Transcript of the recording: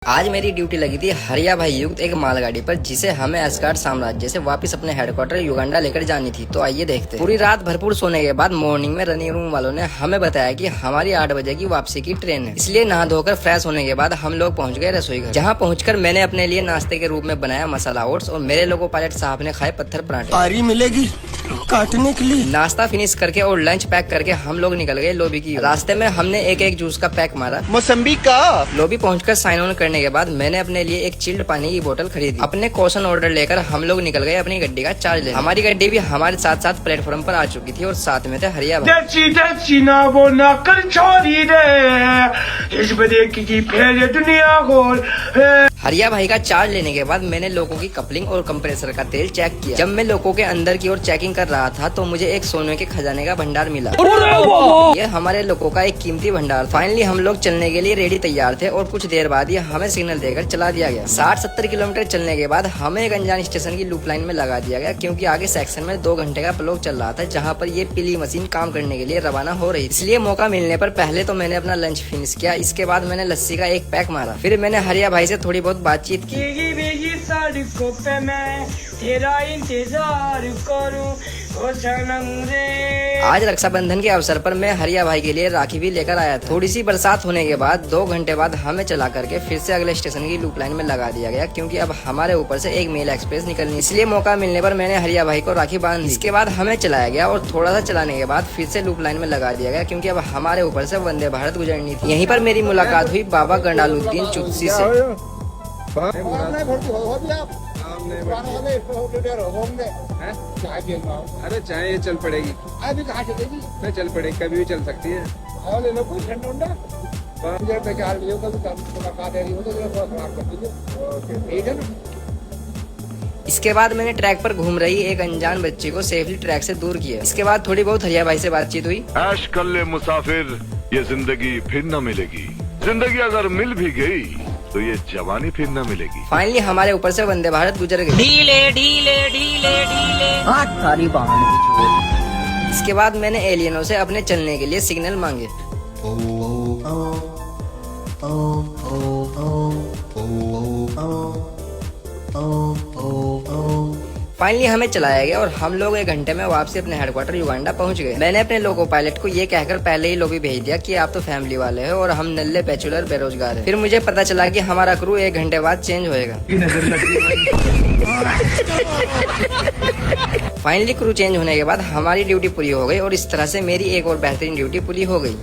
आज मेरी ड्यूटी लगी थी हरिया भाई युक्त एक मालगाड़ी पर, जिसे हमें एस्गार्ड साम्राज्य से वापस अपने हेडक्वार्टर युगांडा लेकर जानी थी। तो आइए देखते हैं। पूरी रात भरपूर सोने के बाद मॉर्निंग में रनिंग रूम वालों ने हमें बताया कि हमारी 8 बजे की वापसी की ट्रेन है। इसलिए नहा धोकर फ्रेश होने के बाद हम लोग पहुंच गए रसोई घर, जहां पहुंचकर मैंने अपने लिए नाश्ते के रूप में बनाया मसाला ओट्स और मेरे लोगो पायलट साहब ने खाए पत्थर पराठे। आरी मिलेगी काटने के लिए। नाश्ता फिनिश करके और लंच पैक करके हम लोग निकल गए लॉबी की। रास्ते में हमने एक जूस का पैक मारा। मौसम्बी का लॉबी पहुंचकर साइन ऑन करने के बाद मैंने अपने लिए एक चिल्ड पानी की बोतल खरीदी। अपने कॉशन ऑर्डर लेकर हम लोग निकल गए अपनी गड्डी का चार्ज लेने। हमारी गड्डी भी हमारे साथ साथ प्लेटफॉर्म पर आ चुकी थी और साथ में थे हरिया भाई। हरिया भाई का चार्ज लेने के बाद मैंने लोगों की कपलिंग और कंप्रेसर का तेल चेक किया। जब मैं लोगों के अंदर की ओर चेकिंग कर रहा था तो मुझे एक सोने के खजाने का भंडार मिला। ये हमारे लोगों का एक कीमती भंडार। फाइनली हम लोग चलने के लिए रेडी तैयार थे और कुछ देर बाद ये हमें सिग्नल देकर चला दिया गया। 60-70 किलोमीटर चलने के बाद हमें एक अनजान स्टेशन की लूप लाइन में लगा दिया गया, क्योंकि आगे सेक्शन में 2 घंटे का प्लॉग चल रहा था, जहाँ पर ये पीली मशीन काम करने के लिए रवाना हो रही। इसलिए मौका मिलने पर पहले तो मैंने अपना लंच फिनिश किया। इसके बाद मैंने लस्सी का एक पैक मारा। फिर मैंने हरिया भाई से थोड़ी बहुत बातचीत की। सड़कों पे मैं तेरा इंतजार करूं ओ सनम रे। आज रक्षाबंधन के अवसर पर मैं हरिया भाई के लिए राखी भी लेकर आया था। थोड़ी सी बरसात होने के बाद 2 घंटे बाद हमें चला करके फिर से अगले स्टेशन की लूप लाइन में लगा दिया गया, क्योंकि अब हमारे ऊपर से एक मेल एक्सप्रेस निकलनी। इसलिए मौका मिलने पर मैंने हरिया भाई को राखी बांध दी। इसके बाद हमें चलाया गया और थोड़ा सा चलाने के बाद फिर से लूप लाइन में लगा दिया गया, क्योंकि अब हमारे ऊपर से वंदे भारत गुजरनी थी। यहीं पर मेरी मुलाकात हुई बाबा गंडालुद्दीन चुत्सी से। अरे चाहे ये चल पड़ेगी। अभी कहाँ चलेगी? नहीं चल पड़ेगी, कभी भी चल सकती है। और लेना कोई ठंडा उंडा पे कार लियो, कभी मुलाकात है तो खराब कर दीजिए। ठीक है ना। इसके बाद मैंने ट्रैक पर घूम रही एक अनजान बच्ची को सेफली ट्रैक से दूर किया। इसके बाद थोड़ी बहुत हरिया भाई से बातचीत हुई। ऐश कर ले मुसाफिर, ये जिंदगी फिर न मिलेगी। जिंदगी अगर मिल भी गई तो ये जवानी फिर न मिलेगी। फाइनली हमारे ऊपर से वंदे भारत गुजर गई। ढीले ढीले ढीले ढीले सारी इसके बाद मैंने एलियनों से अपने चलने के लिए सिग्नल मांगे। फाइनली हमें चलाया गया और हम लोग 1 घंटे में वापसी अपने हेडक्वार्टर युगांडा पहुंच गए। मैंने अपने लोको पायलट को ये कहकर पहले ही लॉबी भेज दिया कि आप तो फैमिली वाले हो और हम नल्ले बैचलर बेरोजगार हैं। फिर मुझे पता चला कि हमारा क्रू 1 घंटे बाद चेंज होएगा। फाइनली क्रू चेंज होने के बाद हमारी ड्यूटी पूरी हो गई और इस तरह से मेरी एक और बेहतरीन ड्यूटी पूरी हो गई।